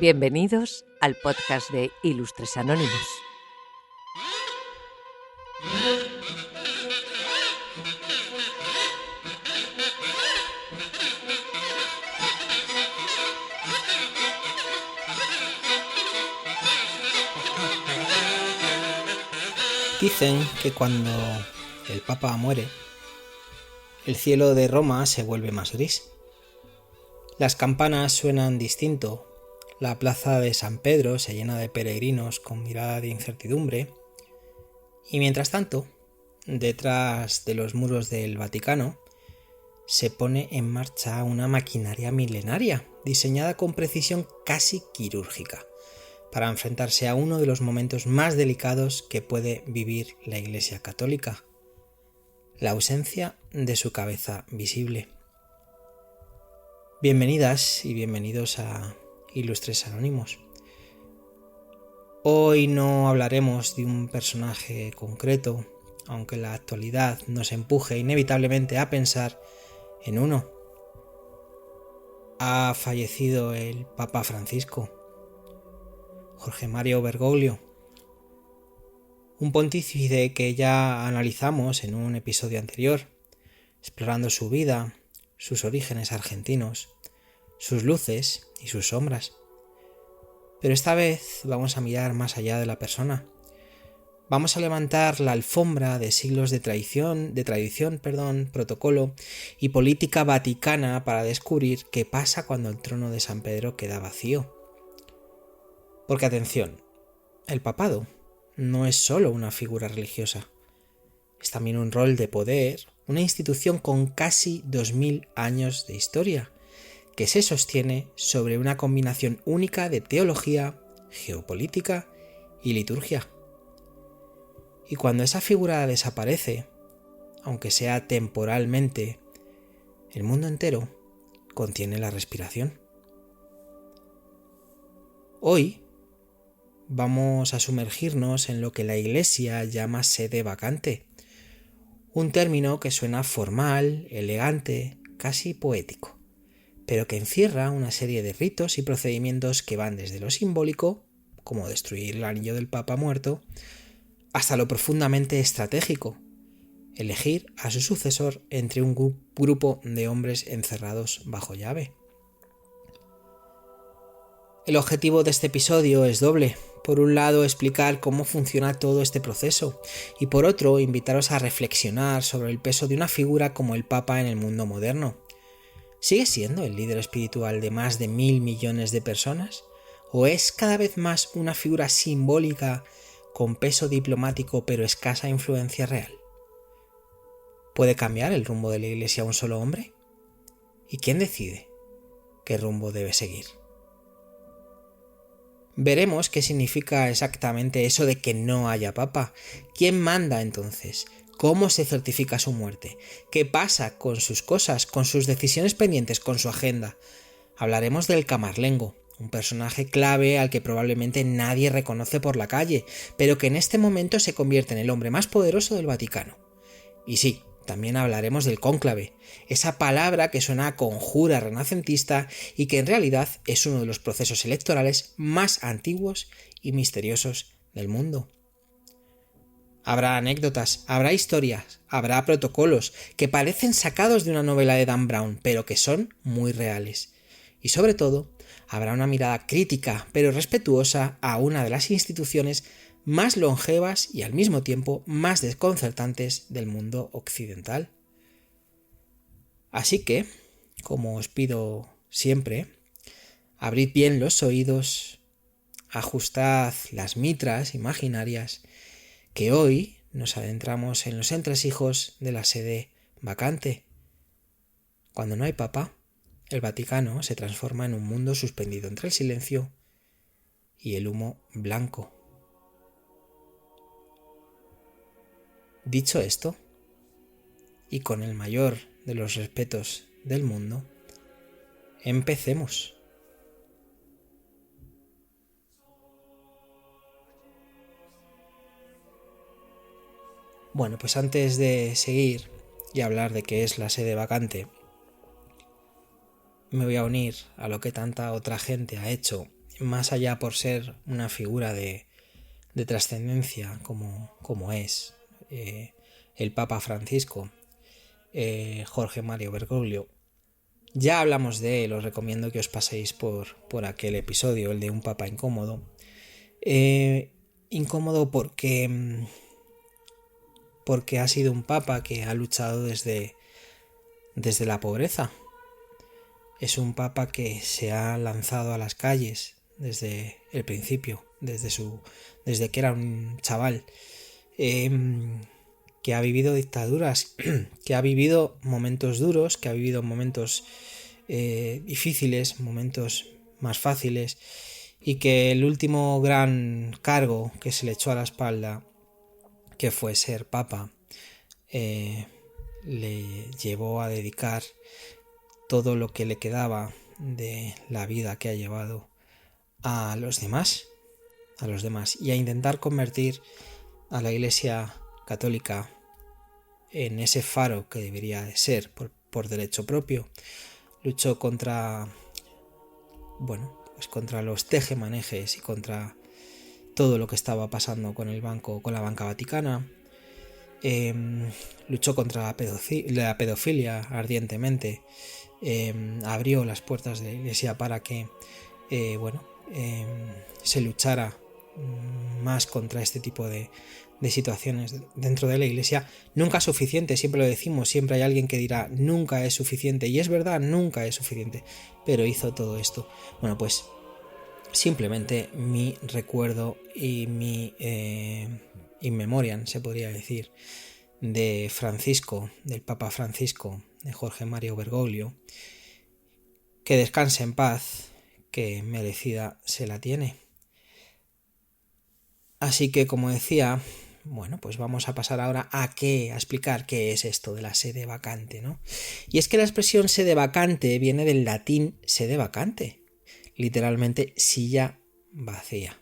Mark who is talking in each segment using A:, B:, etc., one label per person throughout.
A: Bienvenidos al podcast de Ilustres Anónimos.
B: Dicen que cuando el Papa muere, el cielo de Roma se vuelve más gris. Las campanas suenan distinto, la plaza de San Pedro se llena de peregrinos con mirada de incertidumbre, y mientras tanto, detrás de los muros del Vaticano, se pone en marcha una maquinaria milenaria, diseñada con precisión casi quirúrgica, para enfrentarse a uno de los momentos más delicados que puede vivir la Iglesia Católica: la ausencia de su cabeza visible. Bienvenidas y bienvenidos a Ilustres Anónimos. Hoy no hablaremos de un personaje concreto, aunque la actualidad nos empuje inevitablemente a pensar en uno. Ha fallecido el Papa Francisco, Jorge Mario Bergoglio, un pontífice que ya analizamos en un episodio anterior, explorando su vida, sus orígenes argentinos, sus luces y sus sombras. Pero esta vez vamos a mirar más allá de la persona. Vamos a levantar la alfombra de siglos de tradición, protocolo y política vaticana para descubrir qué pasa cuando el trono de San Pedro queda vacío. Porque atención, el papado no es solo una figura religiosa, es también un rol de poder, una institución con casi 2000 años de historia, que se sostiene sobre una combinación única de teología, geopolítica y liturgia. Y cuando esa figura desaparece, aunque sea temporalmente, el mundo entero contiene la respiración. Hoy vamos a sumergirnos en lo que la Iglesia llama sede vacante, un término que suena formal, elegante, casi poético, pero que encierra una serie de ritos y procedimientos que van desde lo simbólico, como destruir el anillo del Papa muerto, hasta lo profundamente estratégico, elegir a su sucesor entre un grupo de hombres encerrados bajo llave. El objetivo de este episodio es doble. Por un lado, explicar cómo funciona todo este proceso, y por otro, invitaros a reflexionar sobre el peso de una figura como el Papa en el mundo moderno. ¿Sigue siendo el líder espiritual de más de 1.000 millones de personas? ¿O es cada vez más una figura simbólica con peso diplomático pero escasa influencia real? ¿Puede cambiar el rumbo de la Iglesia un solo hombre? ¿Y quién decide qué rumbo debe seguir? Veremos qué significa exactamente eso de que no haya papa. ¿Quién manda entonces? ¿Cómo se certifica su muerte? ¿Qué pasa con sus cosas, con sus decisiones pendientes, con su agenda? Hablaremos del Camarlengo, un personaje clave al que probablemente nadie reconoce por la calle, pero que en este momento se convierte en el hombre más poderoso del Vaticano. Y sí, también hablaremos del cónclave, esa palabra que suena a conjura renacentista y que en realidad es uno de los procesos electorales más antiguos y misteriosos del mundo. Habrá anécdotas, habrá historias, habrá protocolos que parecen sacados de una novela de Dan Brown, pero que son muy reales. Y sobre todo, habrá una mirada crítica, pero respetuosa a una de las instituciones más longevas y al mismo tiempo más desconcertantes del mundo occidental. Así que, como os pido siempre, abrid bien los oídos, ajustad las mitras imaginarias, que hoy nos adentramos en los entresijos de la sede vacante. Cuando no hay papa, el Vaticano se transforma en un mundo suspendido entre el silencio y el humo blanco. Dicho esto, y con el mayor de los respetos del mundo, empecemos. Bueno, pues antes de seguir y hablar de qué es la sede vacante, me voy a unir a lo que tanta otra gente ha hecho más allá por ser una figura de trascendencia como es el Papa Francisco, Jorge Mario Bergoglio. Ya hablamos de él, os recomiendo que os paséis por aquel episodio, el de un Papa incómodo. Incómodo porque ha sido un Papa que ha luchado desde la pobreza. Es un Papa que se ha lanzado a las calles desde el principio, desde que era un chaval, que ha vivido dictaduras, que ha vivido momentos duros, que ha vivido momentos difíciles, momentos más fáciles, y que el último gran cargo que se le echó a la espalda, que fue ser Papa, le llevó a dedicar todo lo que le quedaba de la vida que ha llevado a los demás, y a intentar convertir a la Iglesia Católica en ese faro que debería de ser por derecho propio. Luchó contra los tejemanejes y contra todo lo que estaba pasando con la banca vaticana. Luchó contra la pedofilia ardientemente. Abrió las puertas de la Iglesia para que se luchara más contra este tipo de situaciones dentro de la Iglesia. Nunca es suficiente, siempre lo decimos, siempre hay alguien que dirá nunca es suficiente, y es verdad, nunca es suficiente, pero hizo todo esto. Bueno, pues simplemente mi recuerdo y mi in memoriam, se podría decir, de Francisco, del Papa Francisco, de Jorge Mario Bergoglio. Que descanse en paz, que merecida se la tiene. Así que, como decía, pues vamos a pasar ahora a explicar qué es esto de la sede vacante, ¿no? Y es que la expresión sede vacante viene del latín sede vacante, literalmente silla vacía,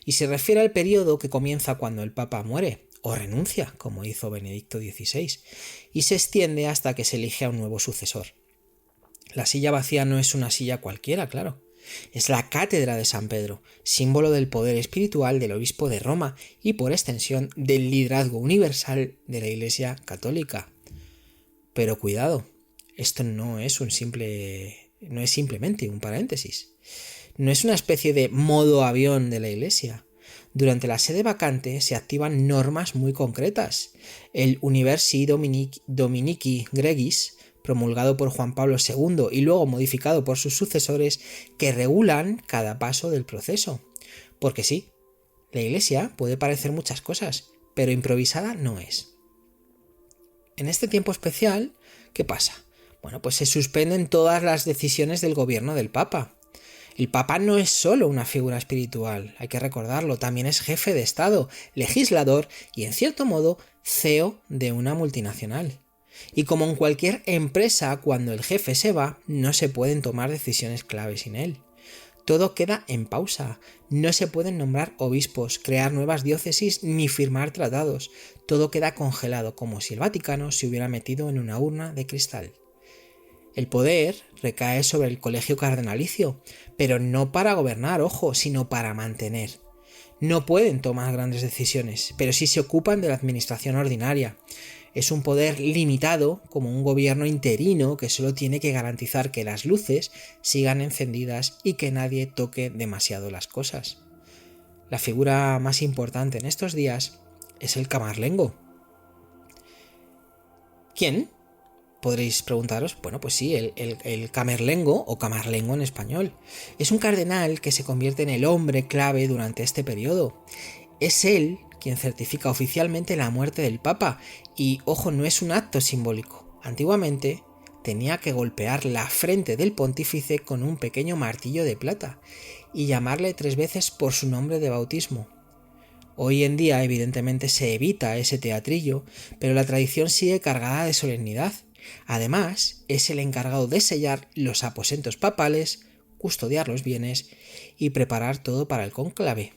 B: y se refiere al periodo que comienza cuando el Papa muere o renuncia, como hizo Benedicto XVI, y se extiende hasta que se elige a un nuevo sucesor. La silla vacía no es una silla cualquiera, claro. Es la cátedra de San Pedro, símbolo del poder espiritual del obispo de Roma y, por extensión, del liderazgo universal de la Iglesia Católica. Pero cuidado, esto no es simplemente un paréntesis. No es una especie de modo avión de la Iglesia. Durante la sede vacante se activan normas muy concretas. El Universi Dominici Gregis, promulgado por Juan Pablo II y luego modificado por sus sucesores, que regulan cada paso del proceso. Porque sí, la Iglesia puede parecer muchas cosas, pero improvisada no es. En este tiempo especial, ¿qué pasa? Pues se suspenden todas las decisiones del gobierno del Papa. El Papa no es solo una figura espiritual, hay que recordarlo, también es jefe de Estado, legislador y, en cierto modo, CEO de una multinacional. Y como en cualquier empresa, cuando el jefe se va, no se pueden tomar decisiones clave sin él. Todo queda en pausa, no se pueden nombrar obispos, crear nuevas diócesis ni firmar tratados, todo queda congelado, como si el Vaticano se hubiera metido en una urna de cristal. El poder recae sobre el colegio cardenalicio, pero no para gobernar, ojo, sino para mantener. No pueden tomar grandes decisiones, pero sí se ocupan de la administración ordinaria. Es un poder limitado, como un gobierno interino que solo tiene que garantizar que las luces sigan encendidas y que nadie toque demasiado las cosas. La figura más importante en estos días es el camarlengo. ¿Quién? Podréis preguntaros. Pues sí, el camerlengo o camarlengo en español. Es un cardenal que se convierte en el hombre clave durante este periodo. Es él quien certifica oficialmente la muerte del Papa, y, ojo, no es un acto simbólico. Antiguamente tenía que golpear la frente del pontífice con un pequeño martillo de plata y llamarle 3 veces por su nombre de bautismo. Hoy en día, evidentemente, se evita ese teatrillo, pero la tradición sigue cargada de solemnidad. Además, es el encargado de sellar los aposentos papales, custodiar los bienes y preparar todo para el cónclave.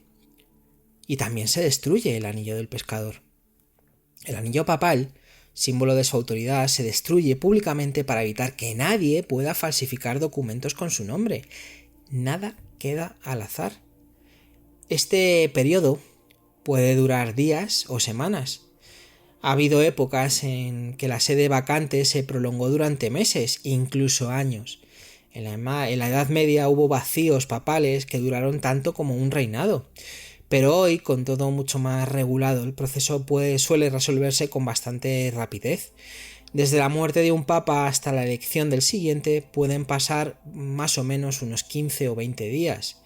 B: Y también se destruye el anillo del pescador. El anillo papal, símbolo de su autoridad, se destruye públicamente para evitar que nadie pueda falsificar documentos con su nombre. Nada queda al azar. Este periodo puede durar días o semanas. Ha habido épocas en que la sede vacante se prolongó durante meses, incluso años. En la Edad Media hubo vacíos papales que duraron tanto como un reinado. Pero hoy, con todo mucho más regulado, el proceso suele resolverse con bastante rapidez. Desde la muerte de un papa hasta la elección del siguiente pueden pasar más o menos unos 15 o 20 días.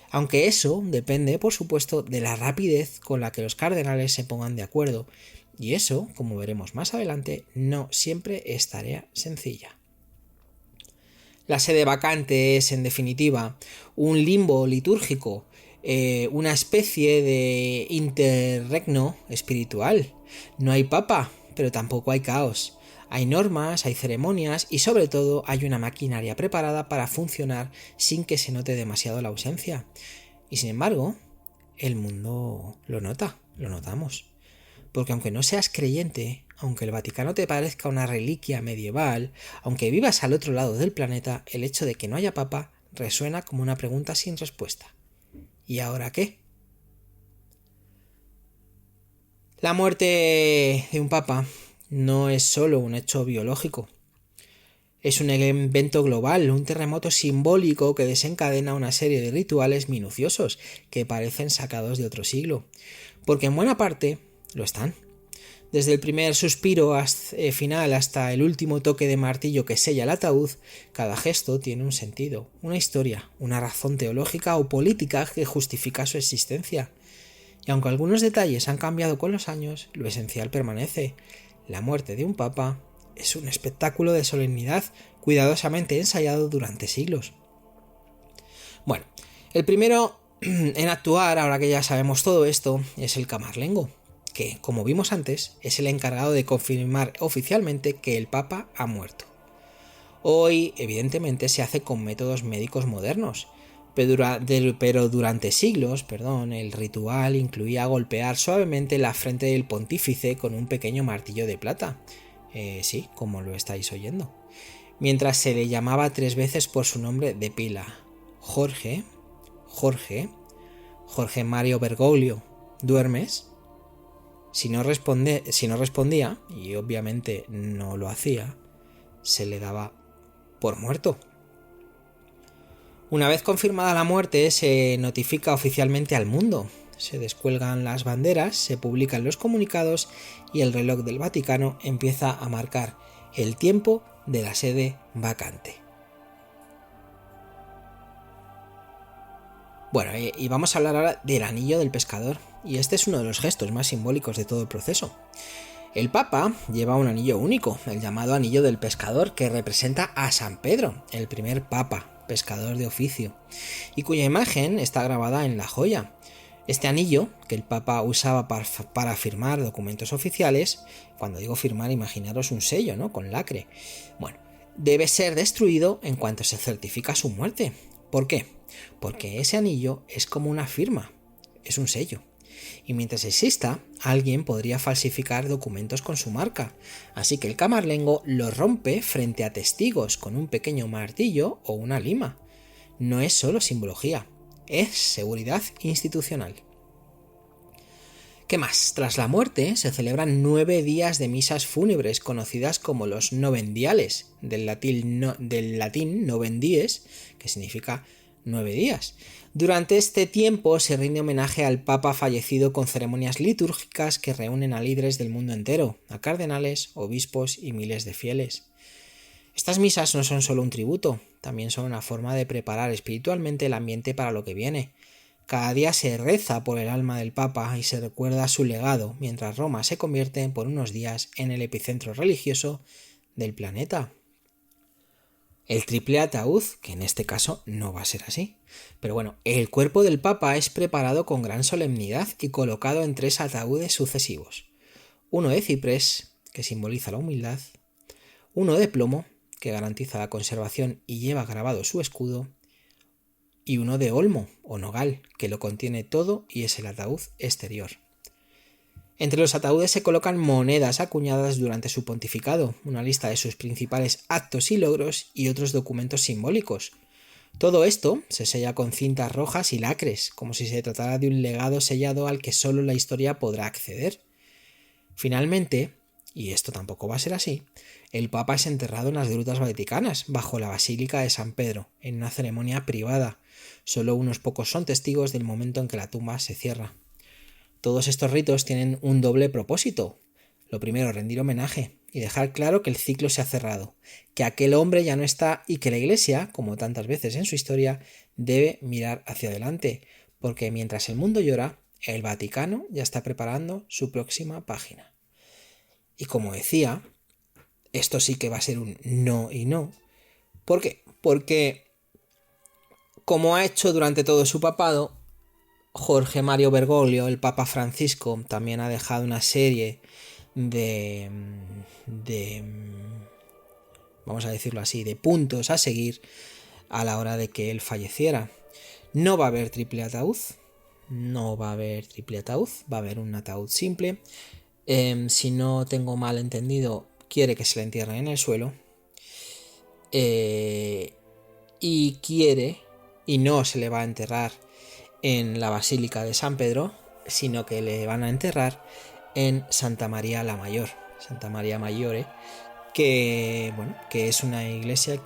B: Aunque eso depende, por supuesto, de la rapidez con la que los cardenales se pongan de acuerdo. Y eso, como veremos más adelante, no siempre es tarea sencilla. La sede vacante es, en definitiva, un limbo litúrgico, una especie de interregno espiritual. No hay papa, pero tampoco hay caos. Hay normas, hay ceremonias y sobre todo hay una maquinaria preparada para funcionar sin que se note demasiado la ausencia. Y sin embargo, el mundo lo notamos. Porque aunque no seas creyente, aunque el Vaticano te parezca una reliquia medieval, aunque vivas al otro lado del planeta, el hecho de que no haya papa resuena como una pregunta sin respuesta. ¿Y ahora qué? La muerte de un papa no es solo un hecho biológico. Es un evento global, un terremoto simbólico que desencadena una serie de rituales minuciosos que parecen sacados de otro siglo. Porque en buena parte lo están. Desde el primer suspiro final hasta el último toque de martillo que sella el ataúd, cada gesto tiene un sentido, una historia, una razón teológica o política que justifica su existencia. Y aunque algunos detalles han cambiado con los años, lo esencial permanece. La muerte de un papa es un espectáculo de solemnidad cuidadosamente ensayado durante siglos. Bueno, el primero en actuar, ahora que ya sabemos todo esto, es el camarlengo, que, como vimos antes, es el encargado de confirmar oficialmente que el Papa ha muerto. Hoy, evidentemente, se hace con métodos médicos modernos, pero durante siglos, el ritual incluía golpear suavemente la frente del pontífice con un pequeño martillo de plata. Sí, como lo estáis oyendo. Mientras se le llamaba 3 veces por su nombre de pila. Jorge Mario Bergoglio, ¿duermes? Si no respondía, y obviamente no lo hacía, se le daba por muerto. Una vez confirmada la muerte, se notifica oficialmente al mundo. Se descuelgan las banderas, se publican los comunicados y el reloj del Vaticano empieza a marcar el tiempo de la sede vacante. Bueno, y vamos a hablar ahora del anillo del pescador, y este es uno de los gestos más simbólicos de todo el proceso. El Papa lleva un anillo único, el llamado anillo del pescador, que representa a San Pedro, el primer Papa, pescador de oficio, y cuya imagen está grabada en la joya. Este anillo, que el Papa usaba para firmar documentos oficiales, cuando digo firmar, imaginaros un sello, ¿no?, con lacre. Bueno, debe ser destruido en cuanto se certifica su muerte. ¿Por qué? Porque ese anillo es como una firma, es un sello. Y mientras exista, alguien podría falsificar documentos con su marca. Así que el camarlengo lo rompe frente a testigos con un pequeño martillo o una lima. No es solo simbología, es seguridad institucional. ¿Qué más? Tras la muerte se celebran 9 días de misas fúnebres conocidas como los novendiales, del latín novendies, que significa 9 días. Durante este tiempo se rinde homenaje al Papa fallecido con ceremonias litúrgicas que reúnen a líderes del mundo entero, a cardenales, obispos y miles de fieles. Estas misas no son solo un tributo, también son una forma de preparar espiritualmente el ambiente para lo que viene. Cada día se reza por el alma del Papa y se recuerda su legado, mientras Roma se convierte por unos días en el epicentro religioso del planeta. El triple ataúd, que en este caso no va a ser así. Pero bueno, el cuerpo del Papa es preparado con gran solemnidad y colocado en 3 ataúdes sucesivos. Uno de ciprés, que simboliza la humildad, uno de plomo, que garantiza la conservación y lleva grabado su escudo, y uno de olmo o nogal, que lo contiene todo y es el ataúd exterior. Entre los ataúdes se colocan monedas acuñadas durante su pontificado, una lista de sus principales actos y logros y otros documentos simbólicos. Todo esto se sella con cintas rojas y lacres, como si se tratara de un legado sellado al que solo la historia podrá acceder. Finalmente, y esto tampoco va a ser así, el Papa es enterrado en las grutas vaticanas, bajo la Basílica de San Pedro, en una ceremonia privada. Solo unos pocos son testigos del momento en que la tumba se cierra. Todos estos ritos tienen un doble propósito. Lo primero, rendir homenaje y dejar claro que el ciclo se ha cerrado, que aquel hombre ya no está y que la Iglesia, como tantas veces en su historia, debe mirar hacia adelante, porque mientras el mundo llora, el Vaticano ya está preparando su próxima página. Y como decía, esto sí que va a ser un no y no. ¿Por qué? Porque, como ha hecho durante todo su papado, Jorge Mario Bergoglio, el Papa Francisco, también ha dejado una serie de vamos a decirlo así, de puntos a seguir a la hora de que él falleciera. No va a haber triple ataúd, va a haber un ataúd simple. Si no tengo mal entendido, quiere que se le entierre en el suelo. Y no se le va a enterrar en la Basílica de San Pedro, sino que le van a enterrar en Santa María la Mayor, Santa María Maggiore, que es una iglesia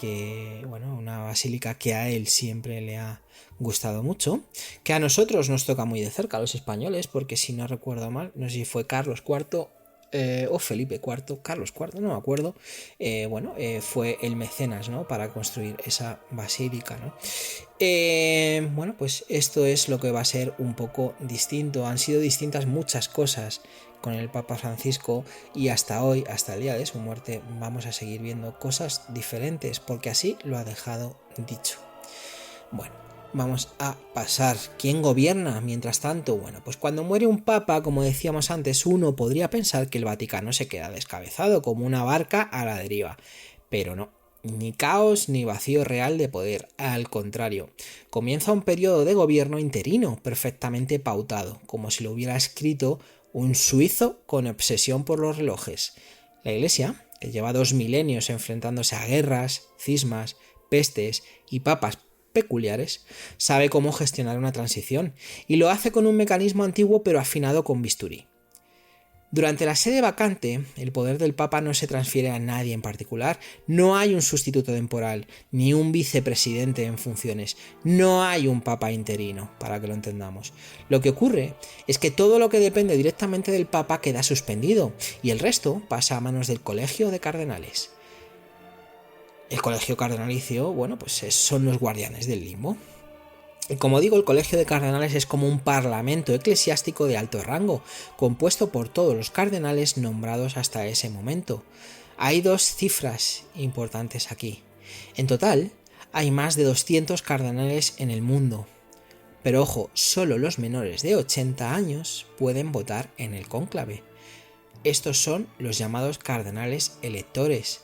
B: una basílica que a él siempre le ha gustado mucho, que a nosotros nos toca muy de cerca, a los españoles, porque si no recuerdo mal, no sé si fue Carlos IV o Felipe IV, Carlos IV, no me acuerdo, fue el mecenas, ¿no?, para construir esa basílica, ¿no? Pues esto es lo que va a ser un poco distinto. Han sido distintas muchas cosas con el Papa Francisco y hasta hoy, hasta el día de su muerte, vamos a seguir viendo cosas diferentes, porque así lo ha dejado dicho. Bueno, vamos a pasar. ¿Quién gobierna mientras tanto? Bueno, pues cuando muere un papa, como decíamos antes, uno podría pensar que el Vaticano se queda descabezado, como una barca a la deriva, pero no. Ni caos ni vacío real de poder, al contrario, comienza un periodo de gobierno interino perfectamente pautado, como si lo hubiera escrito un suizo con obsesión por los relojes. La Iglesia, que lleva 2 milenios enfrentándose a guerras, cismas, pestes y papas peculiares, sabe cómo gestionar una transición, y lo hace con un mecanismo antiguo pero afinado con bisturí. Durante la sede vacante, el poder del Papa no se transfiere a nadie en particular, no hay un sustituto temporal, ni un vicepresidente en funciones, no hay un Papa interino, para que lo entendamos. Lo que ocurre es que todo lo que depende directamente del Papa queda suspendido, y el resto pasa a manos del Colegio de Cardenales. El Colegio Cardenalicio, son los guardianes del limbo. Y como digo, el Colegio de Cardenales es como un parlamento eclesiástico de alto rango, compuesto por todos los cardenales nombrados hasta ese momento. Hay 2 cifras importantes aquí. En total, hay más de 200 cardenales en el mundo. Pero ojo, solo los menores de 80 años pueden votar en el cónclave. Estos son los llamados cardenales electores.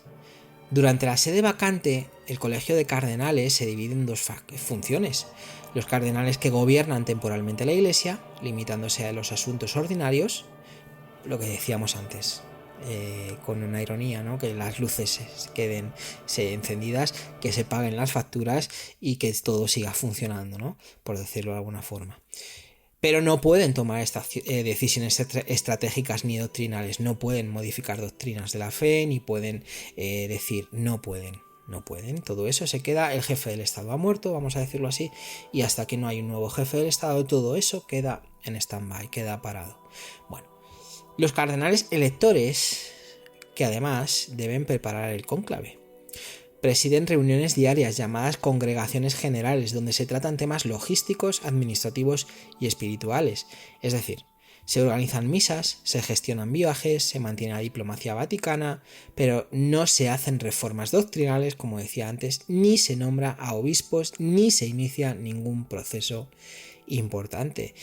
B: Durante la sede vacante, el Colegio de Cardenales se divide en 2 funciones. Los cardenales que gobiernan temporalmente la Iglesia, limitándose a los asuntos ordinarios, lo que decíamos antes, con una ironía, ¿no?, que las luces se queden encendidas, que se paguen las facturas y que todo siga funcionando, ¿no?, por decirlo de alguna forma. Pero no pueden tomar estas decisiones estratégicas ni doctrinales, no pueden modificar doctrinas de la fe, ni pueden decir, no pueden, todo eso se queda, el jefe del Estado ha muerto, vamos a decirlo así, y hasta que no hay un nuevo jefe del Estado, todo eso queda en stand-by, queda parado. Bueno, los cardenales electores, que además deben preparar el cónclave, presiden reuniones diarias llamadas congregaciones generales, donde se tratan temas logísticos, administrativos y espirituales, es decir, se organizan misas, se gestionan viajes, se mantiene la diplomacia vaticana, pero no se hacen reformas doctrinales, como decía antes, ni se nombra a obispos, ni se inicia ningún proceso importante.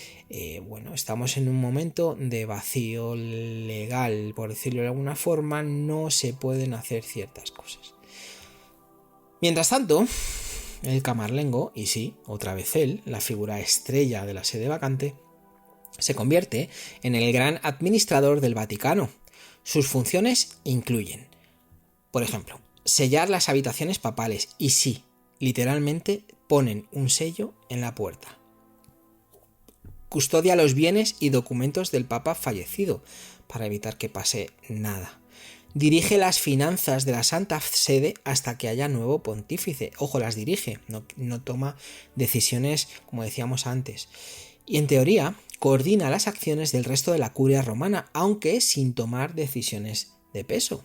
B: Estamos en un momento de vacío legal, por decirlo de alguna forma, no se pueden hacer ciertas cosas. Mientras tanto, el camarlengo, y sí, otra vez él, la figura estrella de la sede vacante, se convierte en el gran administrador del Vaticano. Sus funciones incluyen, por ejemplo, sellar las habitaciones papales y sí, literalmente ponen un sello en la puerta. Custodia los bienes y documentos del Papa fallecido, para evitar que pase nada. Dirige las finanzas de la Santa Sede hasta que haya nuevo pontífice. Ojo, las dirige, no toma decisiones como decíamos antes. Y en teoría coordina las acciones del resto de la curia romana, aunque sin tomar decisiones de peso.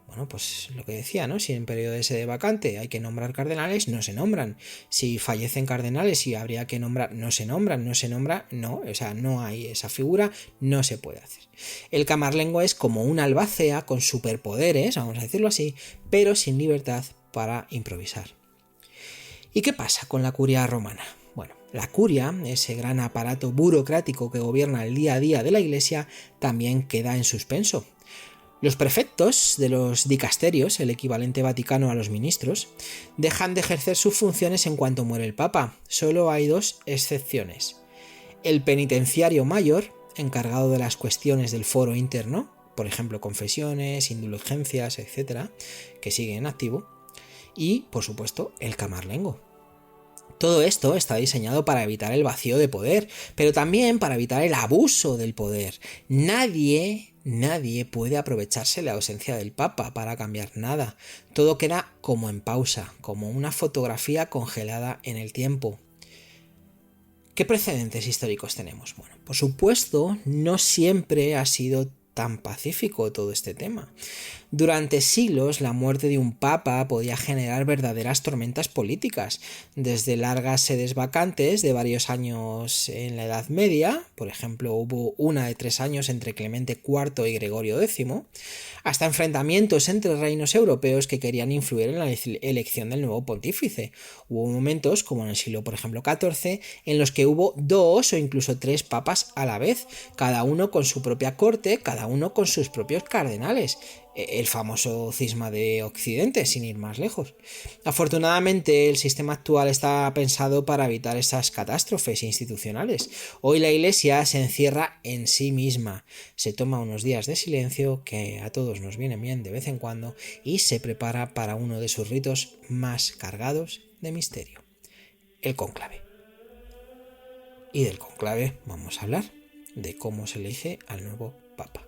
B: Bueno, pues lo que decía, ¿no? Si en periodo de sede vacante hay que nombrar cardenales, no se nombran. Si fallecen cardenales y habría que nombrar, no se nombran, no, o sea, no hay esa figura, no se puede hacer. El camarlengo es como un albacea con superpoderes, vamos a decirlo así, pero sin libertad para improvisar. ¿Y qué pasa con la curia romana? Bueno, la curia, ese gran aparato burocrático que gobierna el día a día de la Iglesia, también queda en suspenso. Los prefectos de los dicasterios, el equivalente vaticano a los ministros, dejan de ejercer sus funciones en cuanto muere el Papa. Solo hay dos excepciones. El penitenciario mayor, encargado de las cuestiones del foro interno, por ejemplo confesiones, indulgencias, etc., que sigue en activo, y, por supuesto, el camarlengo. Todo esto está diseñado para evitar el vacío de poder, pero también para evitar el abuso del poder. Nadie puede aprovecharse de la ausencia del Papa para cambiar nada. Todo queda como en pausa, como una fotografía congelada en el tiempo. ¿Qué precedentes históricos tenemos? Bueno, por supuesto, no siempre ha sido tan pacífico todo este tema. Durante siglos, la muerte de un papa podía generar verdaderas tormentas políticas, desde largas sedes vacantes de varios años en la Edad Media, por ejemplo, hubo una de 3 años entre Clemente IV y Gregorio X, hasta enfrentamientos entre reinos europeos que querían influir en la elección del nuevo pontífice. Hubo momentos, como en el siglo, por ejemplo, XIV, en los que hubo 2 o incluso 3 papas a la vez, cada uno con su propia corte, cada uno con sus propios cardenales. El famoso cisma de Occidente, sin ir más lejos. Afortunadamente, el sistema actual está pensado para evitar esas catástrofes institucionales. Hoy la Iglesia se encierra en sí misma, se toma unos días de silencio, que a todos nos vienen bien de vez en cuando, y se prepara para uno de sus ritos más cargados de misterio, el cónclave. Y del cónclave vamos a hablar, de cómo se elige al nuevo Papa.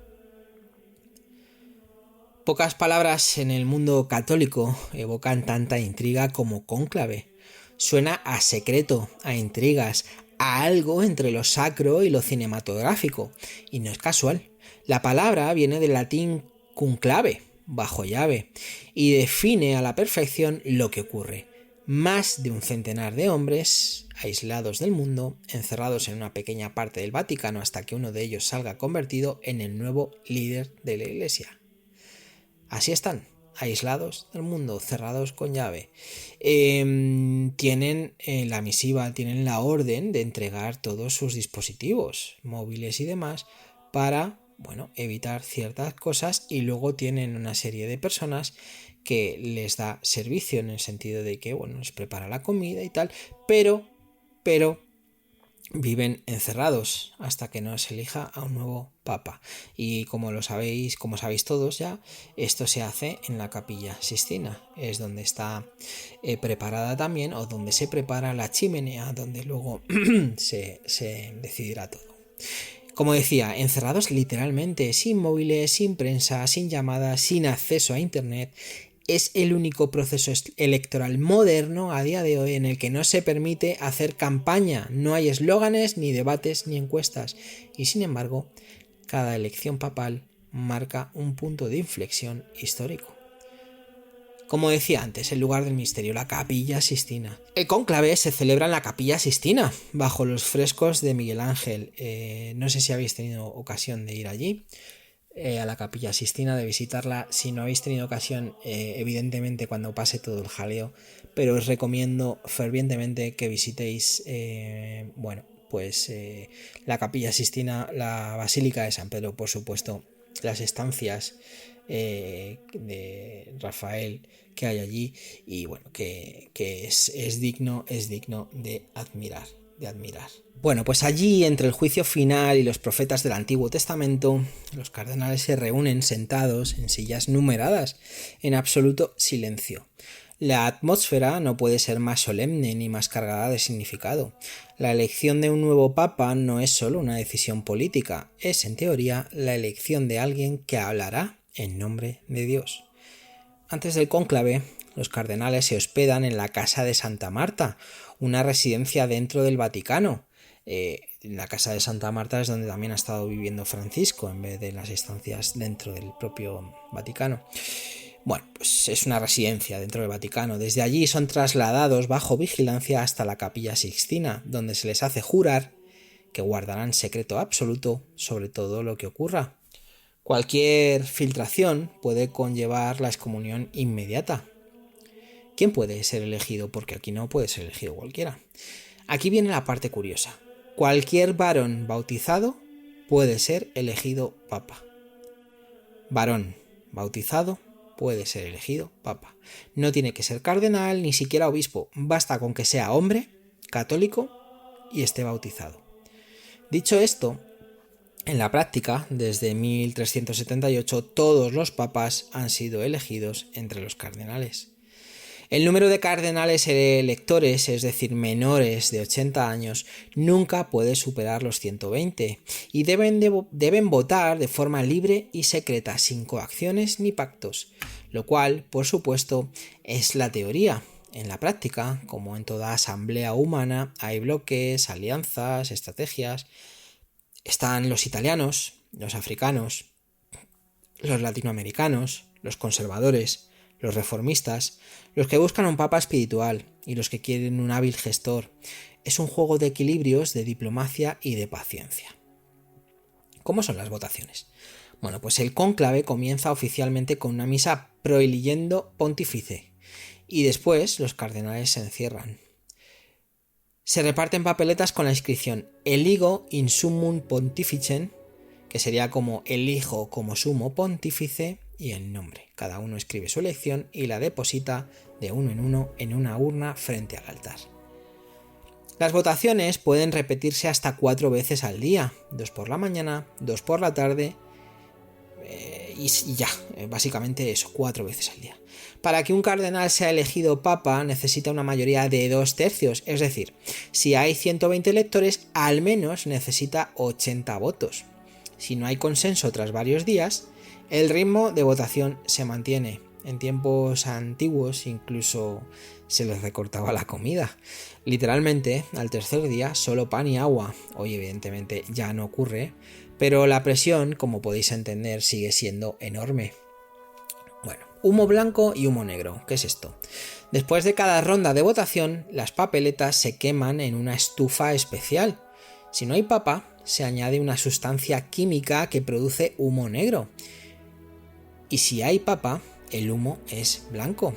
B: Pocas palabras en el mundo católico evocan tanta intriga como cónclave. Suena a secreto, a intrigas, a algo entre lo sacro y lo cinematográfico. Y no es casual. La palabra viene del latín conclave, bajo llave, y define a la perfección lo que ocurre. Más de un centenar de hombres, aislados del mundo, encerrados en una pequeña parte del Vaticano hasta que uno de ellos salga convertido en el nuevo líder de la Iglesia. Así están, aislados del mundo, cerrados con llave. Tienen la misiva, tienen la orden de entregar todos sus dispositivos móviles y demás para, evitar ciertas cosas, y luego tienen una serie de personas que les da servicio en el sentido de que, les prepara la comida y tal, pero viven encerrados hasta que no se elija a un nuevo papa. Y como sabéis todos ya, esto se hace en la Capilla Sixtina. Es donde está preparada también, o donde se prepara la chimenea, donde luego se decidirá todo. Como decía, encerrados literalmente, sin móviles, sin prensa, sin llamadas, sin acceso a internet. Es el único proceso electoral moderno a día de hoy en el que no se permite hacer campaña, no hay eslóganes, ni debates, ni encuestas, y sin embargo, cada elección papal marca un punto de inflexión histórico. Como decía antes, el lugar del misterio, la Capilla Sixtina. El cónclave se celebra en la Capilla Sixtina, bajo los frescos de Miguel Ángel. No sé si habéis tenido ocasión de ir allí. A la Capilla Sixtina, de visitarla. Si no habéis tenido ocasión, evidentemente cuando pase todo el jaleo, pero os recomiendo fervientemente que visitéis la Capilla Sixtina, la Basílica de San Pedro, por supuesto, las estancias de Rafael que hay allí, y que es digno de admirar. Bueno, pues allí, entre el juicio final y los profetas del Antiguo Testamento, los cardenales se reúnen sentados en sillas numeradas, en absoluto silencio. La atmósfera no puede ser más solemne ni más cargada de significado. La elección de un nuevo papa no es solo una decisión política, es en teoría la elección de alguien que hablará en nombre de Dios. Antes del cónclave, los cardenales se hospedan en la Casa de Santa Marta, una residencia dentro del Vaticano. La Casa de Santa Marta es donde también ha estado viviendo Francisco, en vez de las estancias dentro del propio Vaticano. Bueno, pues es una residencia dentro del Vaticano. Desde allí son trasladados bajo vigilancia hasta la Capilla Sixtina, donde se les hace jurar que guardarán secreto absoluto sobre todo lo que ocurra. Cualquier filtración puede conllevar la excomunión inmediata. ¿Quién puede ser elegido? Porque aquí no puede ser elegido cualquiera. Aquí viene la parte curiosa. Cualquier varón bautizado puede ser elegido papa. Varón bautizado puede ser elegido papa. No tiene que ser cardenal ni siquiera obispo. Basta con que sea hombre, católico y esté bautizado. Dicho esto, en la práctica, desde 1378, todos los papas han sido elegidos entre los cardenales. El número de cardenales electores, es decir, menores de 80 años, nunca puede superar los 120 y deben votar de forma libre y secreta, sin coacciones ni pactos, lo cual, por supuesto, es la teoría. En la práctica, como en toda asamblea humana, hay bloques, alianzas, estrategias. Están los italianos, los africanos, los latinoamericanos, los conservadores, los reformistas, los que buscan un papa espiritual y los que quieren un hábil gestor. Es un juego de equilibrios, de diplomacia y de paciencia. ¿Cómo son las votaciones? Bueno, pues el cónclave comienza oficialmente con una misa proeliyendo pontifice y después los cardenales se encierran. Se reparten papeletas con la inscripción Eligo in summum pontificem, que sería como elijo como sumo pontífice, y el nombre. Cada uno escribe su elección y la deposita de uno en una urna frente al altar. Las votaciones pueden repetirse hasta 4 veces al día, 2 por la mañana, 2 por la tarde y ya, básicamente eso, 4 veces al día. Para que un cardenal sea elegido papa necesita una mayoría de 2/3, es decir, si hay 120 electores, al menos necesita 80 votos. Si no hay consenso tras varios días, el ritmo de votación se mantiene. En tiempos antiguos incluso se les recortaba la comida. Literalmente, al tercer día, solo pan y agua. Hoy evidentemente ya no ocurre, pero la presión, como podéis entender, sigue siendo enorme. Bueno, humo blanco y humo negro. ¿Qué es esto? Después de cada ronda de votación, las papeletas se queman en una estufa especial. Si no hay papa, se añade una sustancia química que produce humo negro. Y si hay papa, el humo es blanco.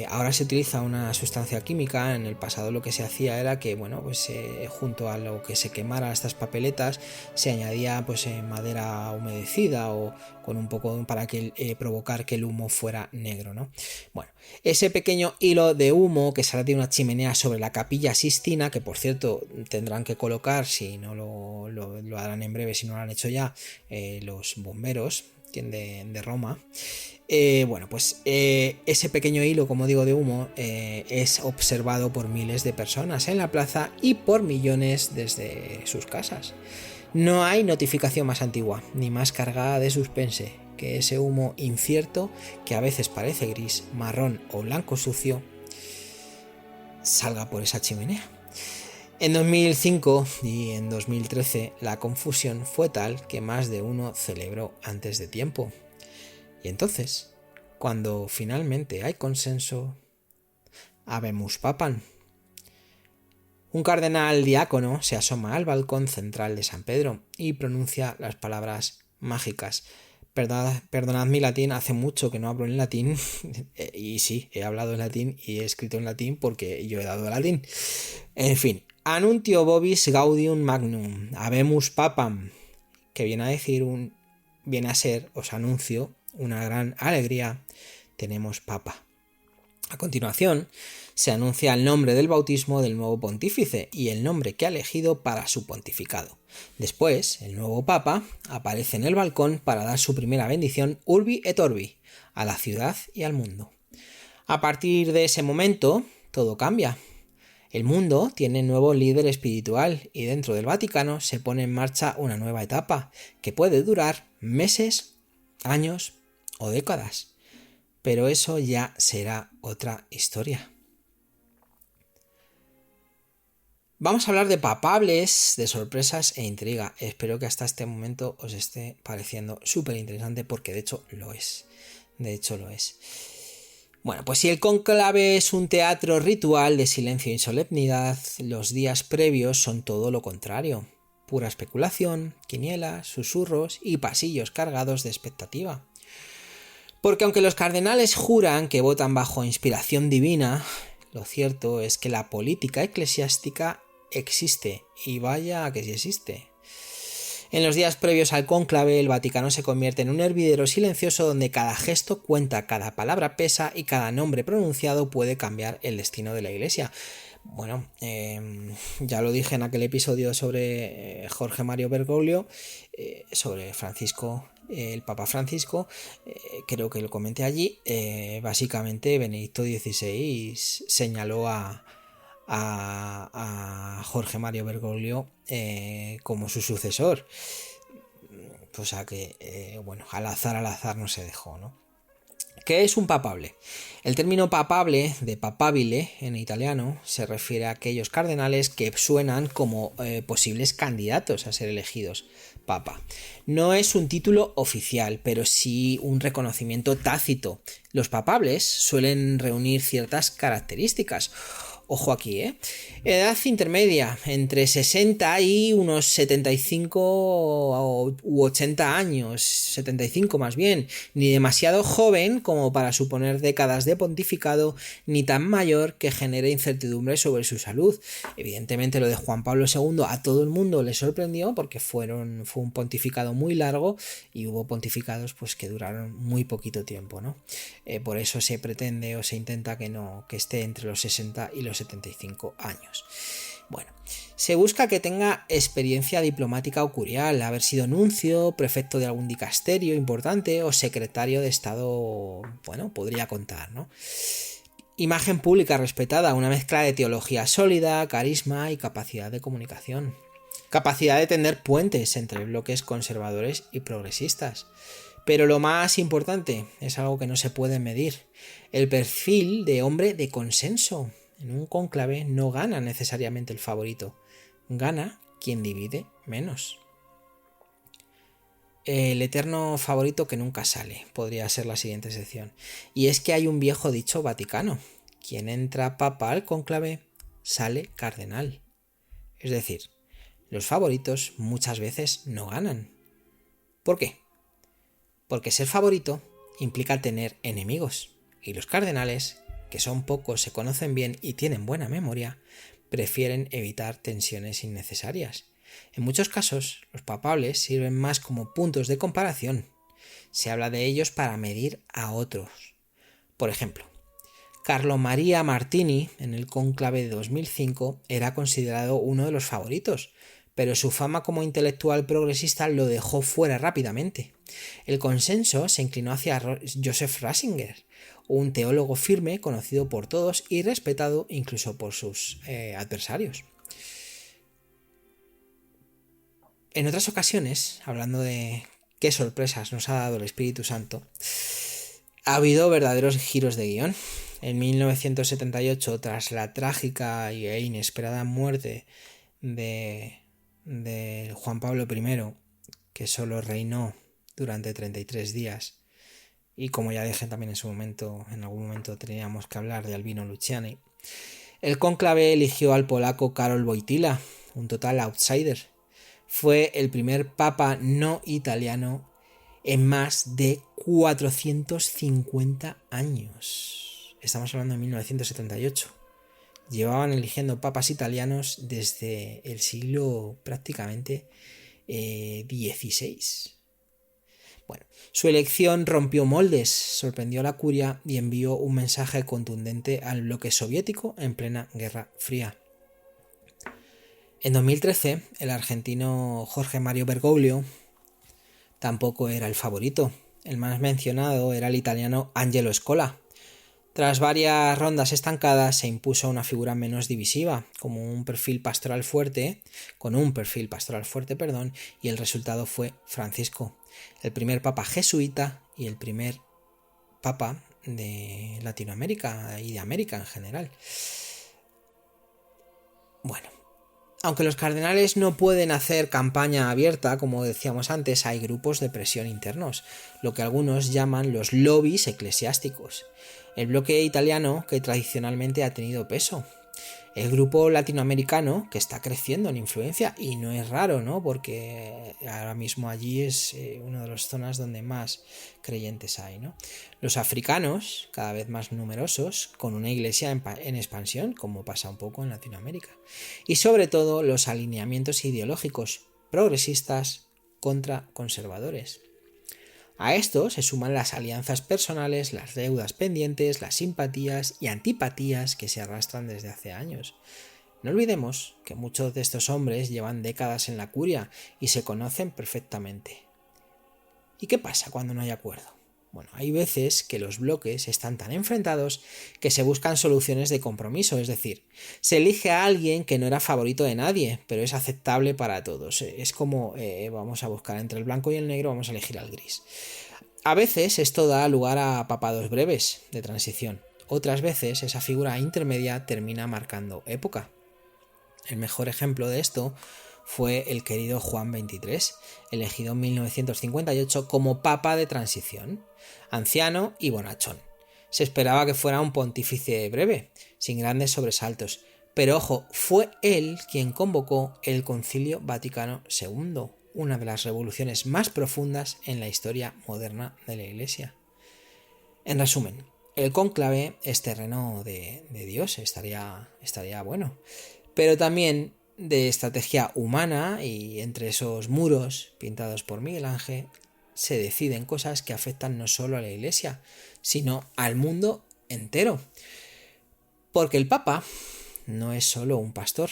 B: Ahora se utiliza una sustancia química. En el pasado lo que se hacía era que, bueno, pues junto a lo que se quemara estas papeletas se añadía pues madera humedecida o con un poco para que provocar que el humo fuera negro, ¿no? Bueno, ese pequeño hilo de humo que sale de una chimenea sobre la Capilla Sixtina, que por cierto tendrán que colocar, si no lo harán en breve, si no lo han hecho ya, los bomberos de Roma. Bueno, pues ese pequeño hilo, como digo, de humo es observado por miles de personas en la plaza y por millones desde sus casas. No hay notificación más antigua ni más cargada de suspense que ese humo incierto que a veces parece gris, marrón o blanco sucio salga por esa chimenea. En 2005 y en 2013 la confusión fue tal que más de uno celebró antes de tiempo. Y entonces, cuando finalmente hay consenso, habemus papam. Un cardenal diácono se asoma al balcón central de San Pedro y pronuncia las palabras mágicas. Perdonad mi latín, hace mucho que no hablo en latín, y sí, he hablado en latín y he escrito en latín porque yo he dado latín. En fin, Annuntio vobis gaudium magnum, habemus papam, que viene a ser, os anuncio, una gran alegría, tenemos papa. A continuación, se anuncia el nombre del bautismo del nuevo pontífice y el nombre que ha elegido para su pontificado. Después, el nuevo papa aparece en el balcón para dar su primera bendición urbi et orbi a la ciudad y al mundo. A partir de ese momento, todo cambia. El mundo tiene nuevo líder espiritual y dentro del Vaticano se pone en marcha una nueva etapa que puede durar meses, años o décadas. Pero eso ya será otra historia. Vamos a hablar de papables, de sorpresas e intriga. Espero que hasta este momento os esté pareciendo súper interesante porque de hecho lo es. Bueno, pues si el cónclave es un teatro ritual de silencio y solemnidad, los días previos son todo lo contrario. Pura especulación, quinielas, susurros y pasillos cargados de expectativa. Porque aunque los cardenales juran que votan bajo inspiración divina, lo cierto es que la política eclesiástica existe, y vaya que sí existe. En los días previos al cónclave, el Vaticano se convierte en un hervidero silencioso donde cada gesto cuenta, cada palabra pesa y cada nombre pronunciado puede cambiar el destino de la Iglesia. Bueno, ya lo dije en aquel episodio sobre Jorge Mario Bergoglio, sobre Francisco, el Papa Francisco, creo que lo comenté allí. Básicamente Benedicto XVI señaló a Jorge Mario Bergoglio como su sucesor. O sea que, bueno, al azar no se dejó, ¿no? ¿Qué es un papable? El término papable, de papabile en italiano, se refiere a aquellos cardenales que suenan como posibles candidatos a ser elegidos papa. No es un título oficial, pero sí un reconocimiento tácito. Los papables suelen reunir ciertas características. Ojo aquí, edad intermedia, entre 60 y unos 75 u 80 años, 75 más bien, ni demasiado joven como para suponer décadas de pontificado, ni tan mayor que genere incertidumbre sobre su salud. Evidentemente lo de Juan Pablo II a todo el mundo le sorprendió porque fue un pontificado muy largo y hubo pontificados pues que duraron muy poquito tiempo, ¿no? Por eso se pretende o se intenta que esté entre los 60 y los 75 años. Bueno, se busca que tenga experiencia diplomática o curial, haber sido nuncio, prefecto de algún dicasterio importante o secretario de Estado, bueno, podría contar, ¿no? Imagen pública respetada, una mezcla de teología sólida, carisma y capacidad de comunicación. Capacidad de tender puentes entre bloques conservadores y progresistas. Pero lo más importante es algo que no se puede medir: el perfil de hombre de consenso. En un cónclave no gana necesariamente el favorito, gana quien divide menos. El eterno favorito que nunca sale, podría ser la siguiente sección. Y es que hay un viejo dicho vaticano: quien entra papa al cónclave, sale cardenal. Es decir, los favoritos muchas veces no ganan. ¿Por qué? Porque ser favorito implica tener enemigos, y los cardenales, que son pocos, se conocen bien y tienen buena memoria, prefieren evitar tensiones innecesarias. En muchos casos, los papables sirven más como puntos de comparación. Se habla de ellos para medir a otros. Por ejemplo, Carlo Maria Martini, en el cónclave de 2005, era considerado uno de los favoritos, pero su fama como intelectual progresista lo dejó fuera rápidamente. El consenso se inclinó hacia Joseph Ratzinger, un teólogo firme, conocido por todos y respetado incluso por sus adversarios. En otras ocasiones, hablando de qué sorpresas nos ha dado el Espíritu Santo, ha habido verdaderos giros de guión. En 1978, tras la trágica e inesperada muerte de Juan Pablo I, que solo reinó durante 33 días, y como ya dije también en algún momento teníamos que hablar de Albino Luciani, el cónclave eligió al polaco Karol Wojtyła, un total outsider. Fue el primer papa no italiano en más de 450 años. Estamos hablando de 1978. Llevaban eligiendo papas italianos desde el siglo prácticamente XVI. Bueno, su elección rompió moldes, sorprendió a la curia y envió un mensaje contundente al bloque soviético en plena Guerra Fría. En 2013, el argentino Jorge Mario Bergoglio tampoco era el favorito. El más mencionado era el italiano Angelo Scola, Tras varias rondas estancadas se impuso una figura menos divisiva, con un perfil pastoral fuerte, y el resultado fue Francisco, el primer papa jesuita y el primer papa de Latinoamérica y de América en general. Bueno, aunque los cardenales no pueden hacer campaña abierta, como decíamos antes, hay grupos de presión internos, lo que algunos llaman los lobbies eclesiásticos. El bloque italiano, que tradicionalmente ha tenido peso. El grupo latinoamericano, que está creciendo en influencia, y no es raro, ¿no? Porque ahora mismo allí es una de las zonas donde más creyentes hay, ¿no? Los africanos, cada vez más numerosos, con una iglesia en expansión, como pasa un poco en Latinoamérica. Y sobre todo los alineamientos ideológicos progresistas contra conservadores. A esto se suman las alianzas personales, las deudas pendientes, las simpatías y antipatías que se arrastran desde hace años. No olvidemos que muchos de estos hombres llevan décadas en la curia y se conocen perfectamente. ¿Y qué pasa cuando no hay acuerdo? Bueno, hay veces que los bloques están tan enfrentados que se buscan soluciones de compromiso, es decir, se elige a alguien que no era favorito de nadie, pero es aceptable para todos. Es como vamos a buscar entre el blanco y el negro, vamos a elegir al gris. A veces esto da lugar a papados breves de transición. Otras veces esa figura intermedia termina marcando época. El mejor ejemplo de esto fue el querido Juan XXIII, elegido en 1958 como papa de transición, anciano y bonachón. Se esperaba que fuera un pontífice breve, sin grandes sobresaltos, pero ojo, fue él quien convocó el Concilio Vaticano II, una de las revoluciones más profundas en la historia moderna de la Iglesia. En resumen, el cónclave es terreno de Dios, estaría bueno, pero también de estrategia humana, y entre esos muros pintados por Miguel Ángel se deciden cosas que afectan no solo a la Iglesia, sino al mundo entero. Porque el Papa no es solo un pastor,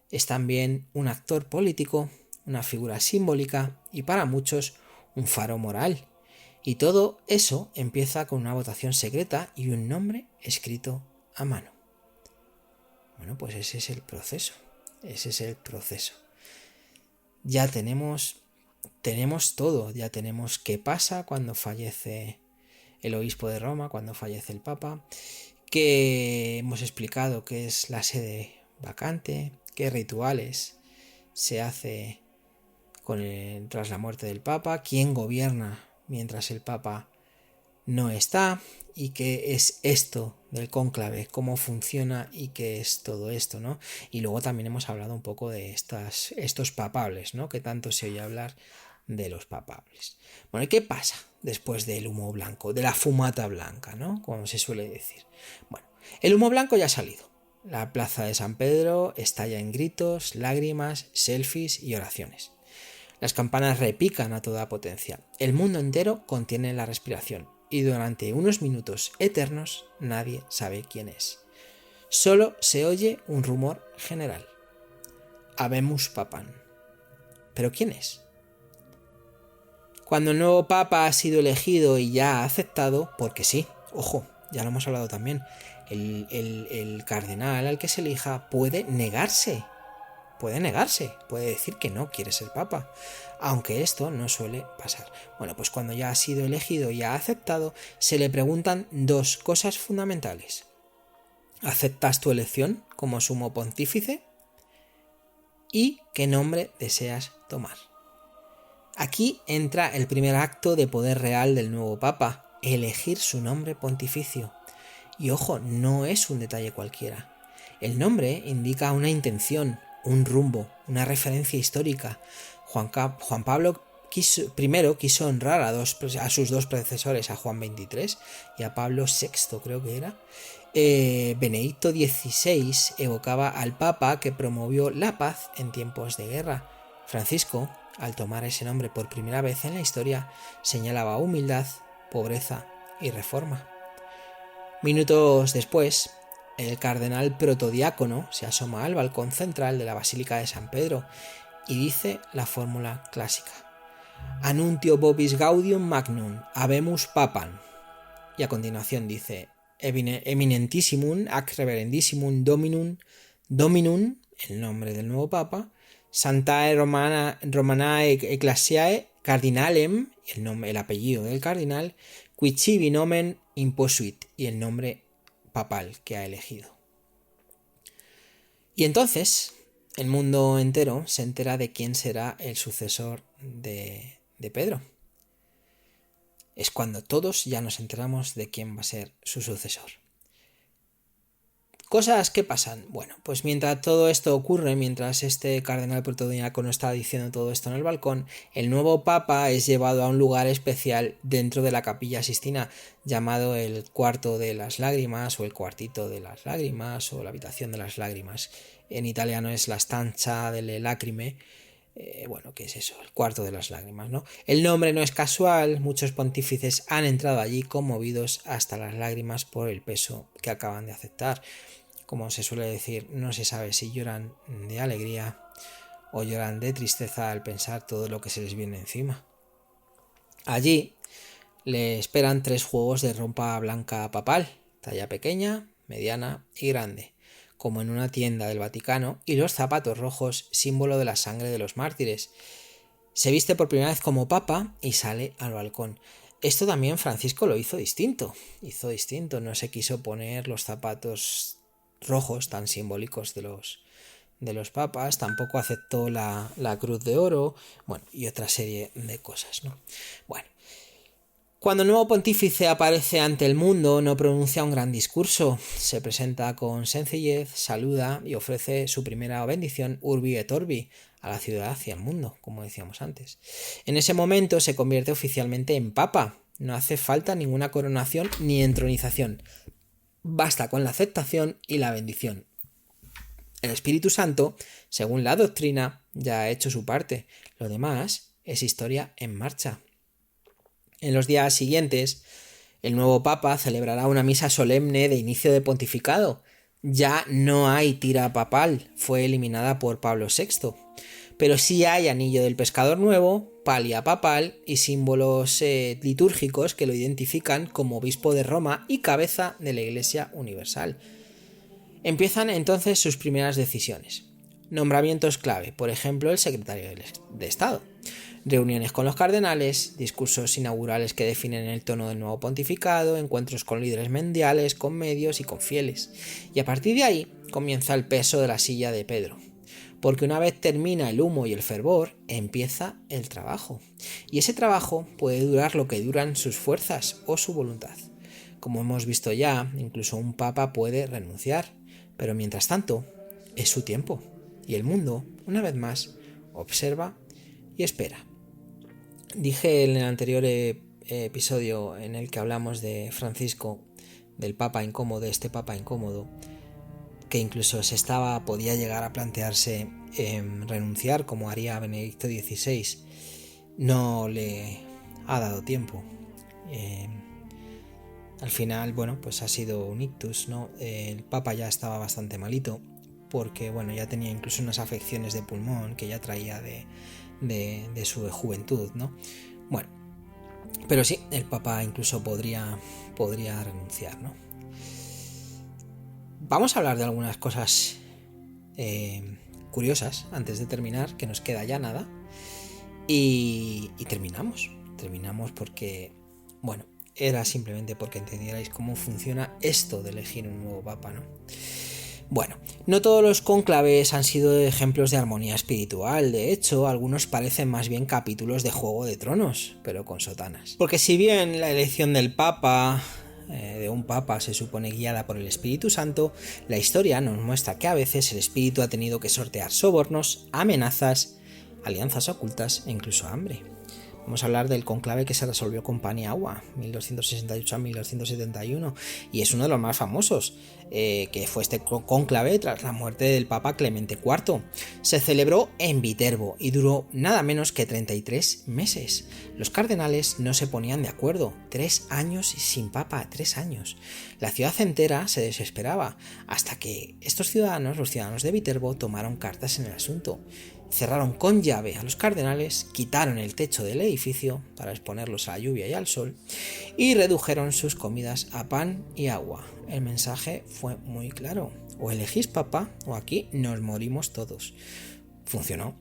B: es también un actor político, una figura simbólica y para muchos un faro moral. Y todo eso empieza con una votación secreta y un nombre escrito a mano. Bueno, pues ese es el proceso. Ya tenemos todo, ya tenemos qué pasa cuando fallece el obispo de Roma, cuando fallece el Papa, que hemos explicado qué es la sede vacante, qué rituales se hace tras la muerte del Papa, quién gobierna mientras el Papa no está, y qué es esto del cónclave, cómo funciona y qué es todo esto, ¿no? Y luego también hemos hablado un poco de estos papables, ¿no? Que tanto se oye hablar de los papables. Bueno, ¿y qué pasa después del humo blanco, de la fumata blanca, ¿no? Como se suele decir. Bueno, el humo blanco ya ha salido. La plaza de San Pedro estalla en gritos, lágrimas, selfies y oraciones. Las campanas repican a toda potencia. El mundo entero contiene la respiración. Y durante unos minutos eternos nadie sabe quién es. Solo se oye un rumor general. Habemus papam. ¿Pero quién es? Cuando el nuevo papa ha sido elegido y ya ha aceptado, porque sí, ojo, ya lo hemos hablado también, el cardenal al que se elija puede negarse, puede decir que no quiere ser papa, aunque esto no suele pasar. Bueno, pues cuando ya ha sido elegido y ha aceptado, se le preguntan dos cosas fundamentales. ¿Aceptas tu elección como sumo pontífice? ¿Y qué nombre deseas tomar? Aquí entra el primer acto de poder real del nuevo papa, elegir su nombre pontificio. Y ojo, no es un detalle cualquiera. El nombre indica una intención, un rumbo, una referencia histórica. Juan Pablo I quiso honrar a sus dos predecesores, a Juan XXIII y a Pablo VI, creo que era. Benedicto XVI evocaba al Papa que promovió la paz en tiempos de guerra. Francisco, al tomar ese nombre por primera vez en la historia, señalaba humildad, pobreza y reforma. Minutos después, el cardenal protodiácono se asoma al balcón central de la Basílica de San Pedro y dice la fórmula clásica: Annuntio vobis gaudium magnum, habemus papam. Y a continuación dice: eminentissimum ac reverendissimum dominum, el nombre del nuevo papa, Sanctae Romanae Ecclesiae Cardinalem, el apellido del cardenal, qui sibi nomen imposuit, y el nombre papal que ha elegido. Y entonces el mundo entero se entera de quién será el sucesor de Pedro. Es cuando todos ya nos enteramos de quién va a ser su sucesor. Cosas que pasan. Bueno, pues mientras todo esto ocurre, mientras este cardenal protodiácono está diciendo todo esto en el balcón, el nuevo papa es llevado a un lugar especial dentro de la Capilla Sixtina, llamado el Cuarto de las Lágrimas, o el Cuartito de las Lágrimas, o la Habitación de las Lágrimas. En italiano es la Stanza delle Lacrime. ¿Qué es eso? El Cuarto de las Lágrimas, ¿no? El nombre no es casual, muchos pontífices han entrado allí conmovidos hasta las lágrimas por el peso que acaban de aceptar. Como se suele decir, no se sabe si lloran de alegría o lloran de tristeza al pensar todo lo que se les viene encima. Allí le esperan 3 juegos de ropa blanca papal, talla pequeña, mediana y grande, como en una tienda del Vaticano, y los zapatos rojos, símbolo de la sangre de los mártires. Se viste por primera vez como papa y sale al balcón. Esto también Francisco lo hizo distinto, no se quiso poner los zapatos rojos tan simbólicos de los papas, tampoco aceptó la cruz de oro, y otra serie de cosas, ¿no? Cuando el nuevo pontífice aparece ante el mundo, no pronuncia un gran discurso, se presenta con sencillez, saluda y ofrece su primera bendición urbi et orbi a la ciudad y al mundo, como decíamos antes. En ese momento se convierte oficialmente en papa, no hace falta ninguna coronación ni entronización, basta con la aceptación y la bendición. El Espíritu Santo, según la doctrina, ya ha hecho su parte, lo demás es historia en marcha. En los días siguientes, el nuevo papa celebrará una misa solemne de inicio de pontificado. Ya no hay tira papal, fue eliminada por Pablo VI, pero sí hay anillo del pescador nuevo, palia papal y símbolos litúrgicos que lo identifican como obispo de Roma y cabeza de la Iglesia Universal. Empiezan entonces sus primeras decisiones. Nombramientos clave, por ejemplo, el secretario de Estado. Reuniones con los cardenales, discursos inaugurales que definen el tono del nuevo pontificado, encuentros con líderes mundiales, con medios y con fieles. Y a partir de ahí comienza el peso de la silla de Pedro. Porque una vez termina el humo y el fervor, empieza el trabajo. Y ese trabajo puede durar lo que duran sus fuerzas o su voluntad. Como hemos visto ya, incluso un papa puede renunciar. Pero mientras tanto, es su tiempo. Y el mundo, una vez más, observa y espera. Dije en el anterior episodio en el que hablamos de Francisco, del Papa Incómodo, este Papa Incómodo, que incluso podía llegar a plantearse renunciar como haría Benedicto XVI, no le ha dado tiempo. Al final, pues ha sido un ictus, ¿no? El Papa ya estaba bastante malito, porque ya tenía incluso unas afecciones de pulmón que ya traía de su juventud, ¿no? Pero sí, el Papa incluso podría renunciar, ¿no? Vamos a hablar de algunas cosas curiosas antes de terminar, que nos queda ya nada, y terminamos porque, era simplemente porque entendierais cómo funciona esto de elegir un nuevo Papa, ¿no? No todos los cónclaves han sido ejemplos de armonía espiritual. De hecho, algunos parecen más bien capítulos de Juego de Tronos, pero con sotanas. Porque si bien la elección del Papa, de un Papa, se supone guiada por el Espíritu Santo, la historia nos muestra que a veces el Espíritu ha tenido que sortear sobornos, amenazas, alianzas ocultas e incluso hambre. Vamos a hablar del cónclave que se resolvió con pan y agua, 1268 a 1271, y es uno de los más famosos, que fue este cónclave tras la muerte del Papa Clemente IV. Se celebró en Viterbo y duró nada menos que 33 meses. Los cardenales no se ponían de acuerdo, 3 años sin Papa, 3 años. La ciudad entera se desesperaba, hasta que estos ciudadanos, los ciudadanos de Viterbo, tomaron cartas en el asunto. cerraron con llave a los cardenales, quitaron el techo del edificio para exponerlos a la lluvia y al sol y redujeron sus comidas a pan y agua. El mensaje fue muy claro: o elegís papa o aquí nos morimos todos. Funcionó.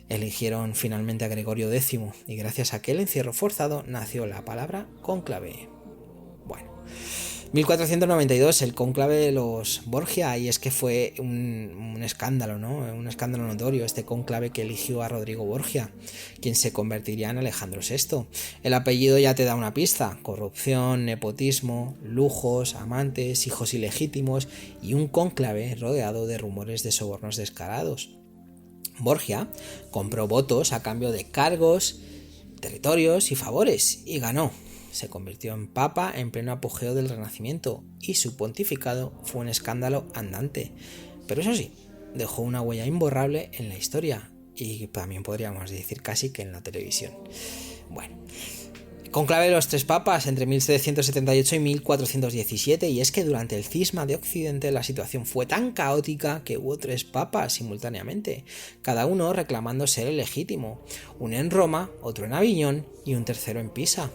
B: Eligieron finalmente a Gregorio X y gracias a aquel encierro forzado nació la palabra cónclave. Bueno, 1492, el cónclave de los Borgia, y es que fue un escándalo, ¿no? Un escándalo notorio este cónclave que eligió a Rodrigo Borgia, quien se convertiría en Alejandro VI. El apellido ya te da una pista: corrupción, nepotismo, lujos, amantes, hijos ilegítimos y un cónclave rodeado de rumores de sobornos descarados. Borgia compró votos a cambio de cargos, territorios y favores y ganó. Se convirtió en papa en pleno apogeo del Renacimiento y su pontificado fue un escándalo andante. Pero eso sí, dejó una huella imborrable en la historia y también podríamos decir casi que en la televisión. Bueno, conclave de los tres papas entre 1778 y 1417, y es que durante el cisma de Occidente la situación fue tan caótica que hubo tres papas simultáneamente, cada uno reclamando ser el legítimo, uno en Roma, otro en Aviñón y un tercero en Pisa.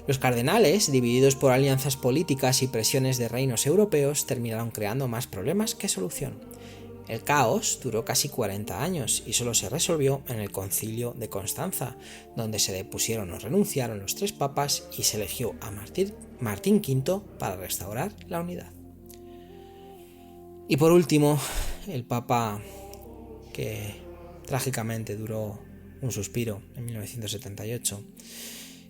B: Los cardenales, divididos por alianzas políticas y presiones de reinos europeos, terminaron creando más problemas que solución. El caos duró casi 40 años y solo se resolvió en el Concilio de Constanza, donde se depusieron o renunciaron los tres papas y se eligió a Martín V para restaurar la unidad. Y por último, el papa que trágicamente duró un suspiro en 1978,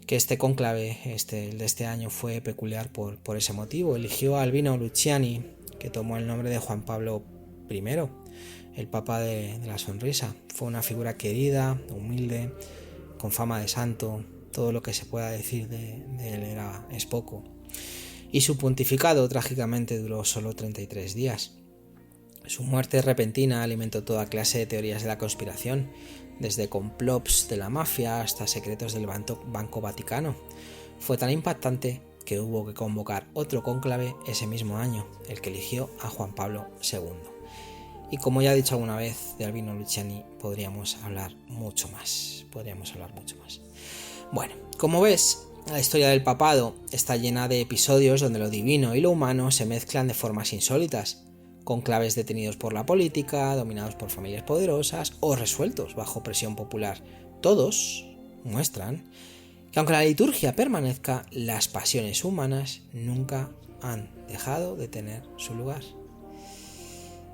B: que este cónclave, el de este año, fue peculiar por ese motivo. Eligió a Albino Luciani, que tomó el nombre de Juan Pablo I, el papa de la sonrisa. Fue una figura querida, humilde, con fama de santo. Todo lo que se pueda decir de él es poco. Y su pontificado trágicamente duró solo 33 días. Su muerte repentina alimentó toda clase de teorías de la conspiración, desde complots de la mafia hasta secretos del Banco Vaticano. Fue tan impactante que hubo que convocar otro cónclave ese mismo año, el que eligió a Juan Pablo II. Y como ya he dicho alguna vez, de Albino Luciani podríamos hablar mucho más. Bueno, como ves, la historia del papado está llena de episodios donde lo divino y lo humano se mezclan de formas insólitas. Cónclaves detenidos por la política, dominados por familias poderosas o resueltos bajo presión popular. Todos muestran que aunque la liturgia permanezca, las pasiones humanas nunca han dejado de tener su lugar.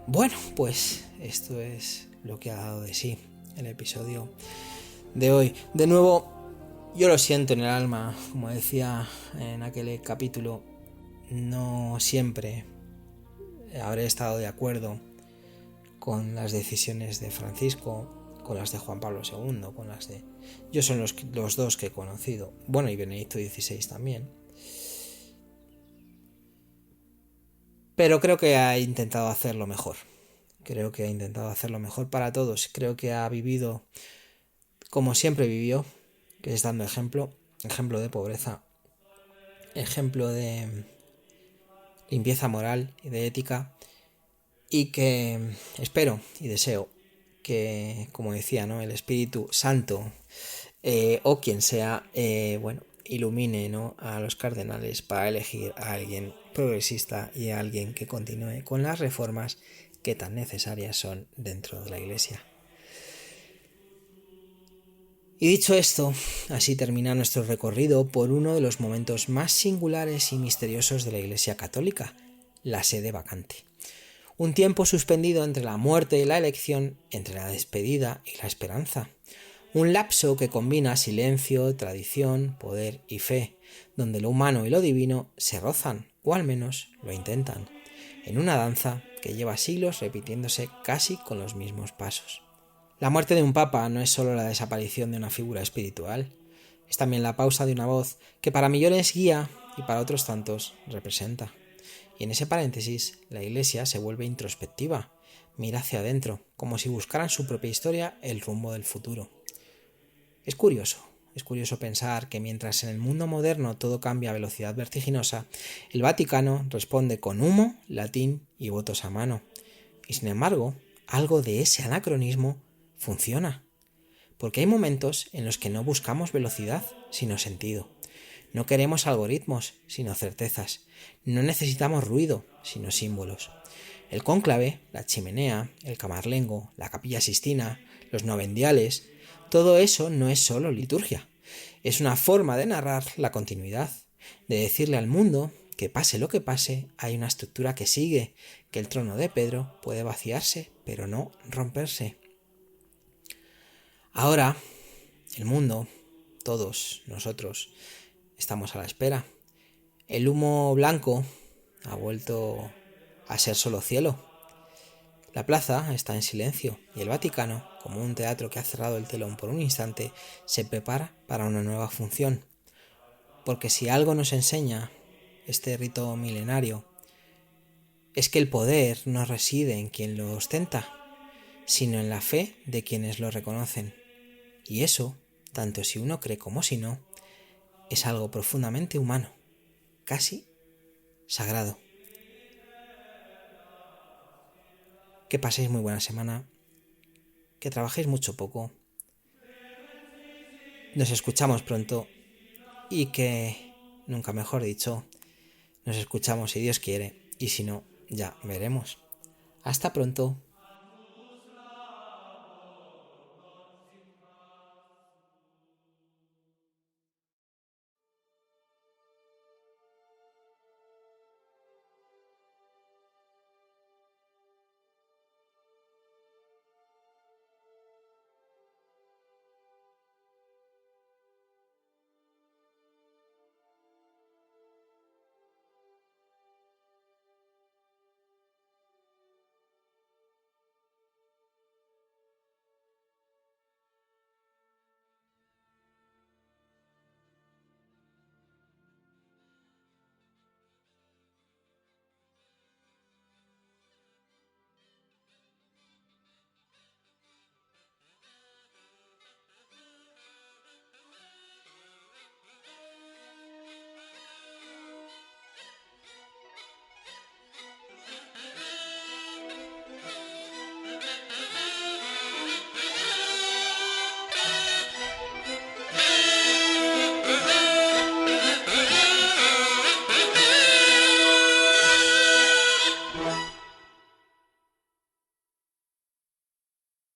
B: Bueno, pues esto es lo que ha dado de sí el episodio de hoy. De nuevo, yo lo siento en el alma, como decía en aquel capítulo, no siempre habré estado de acuerdo con las decisiones de Francisco, con las de Juan Pablo II, con las de... Yo son los dos que he conocido, bueno, y Benedicto XVI también. Pero creo que ha intentado hacerlo mejor. Creo que ha intentado hacerlo mejor para todos. Creo que ha vivido como siempre vivió, que es dando ejemplo de pobreza, ejemplo de limpieza moral y de ética, y que espero y deseo que, como decía, ¿no?, el Espíritu Santo o quien sea, ilumine, ¿no?, a los cardenales para elegir a alguien progresista y a alguien que continúe con las reformas que tan necesarias son dentro de la Iglesia. Y dicho esto, así termina nuestro recorrido por uno de los momentos más singulares y misteriosos de la Iglesia Católica, la sede vacante. Un tiempo suspendido entre la muerte y la elección, entre la despedida y la esperanza. Un lapso que combina silencio, tradición, poder y fe, donde lo humano y lo divino se rozan, o al menos lo intentan, en una danza que lleva siglos repitiéndose casi con los mismos pasos. La muerte de un papa no es solo la desaparición de una figura espiritual, es también la pausa de una voz que para millones guía y para otros tantos representa. Y en ese paréntesis, la Iglesia se vuelve introspectiva, mira hacia adentro, como si buscaran su propia historia el rumbo del futuro. Es curioso pensar que mientras en el mundo moderno todo cambia a velocidad vertiginosa, el Vaticano responde con humo, latín y votos a mano. Y sin embargo, algo de ese anacronismo funciona. Porque hay momentos en los que no buscamos velocidad, sino sentido. No queremos algoritmos, sino certezas. No necesitamos ruido, sino símbolos. El cónclave, la chimenea, el camarlengo, la capilla sistina, los novendiales, todo eso no es solo liturgia. Es una forma de narrar la continuidad, de decirle al mundo que pase lo que pase, hay una estructura que sigue, que el trono de Pedro puede vaciarse, pero no romperse. Ahora, el mundo, todos nosotros, estamos a la espera. El humo blanco ha vuelto a ser solo cielo. La plaza está en silencio y el Vaticano, como un teatro que ha cerrado el telón por un instante, se prepara para una nueva función. Porque si algo nos enseña este rito milenario, es que el poder no reside en quien lo ostenta, sino en la fe de quienes lo reconocen. Y eso, tanto si uno cree como si no, es algo profundamente humano, casi sagrado. Que paséis muy buena semana, que trabajéis mucho poco, nos escuchamos pronto y que, nunca mejor dicho, nos escuchamos si Dios quiere y si no, ya veremos. Hasta pronto.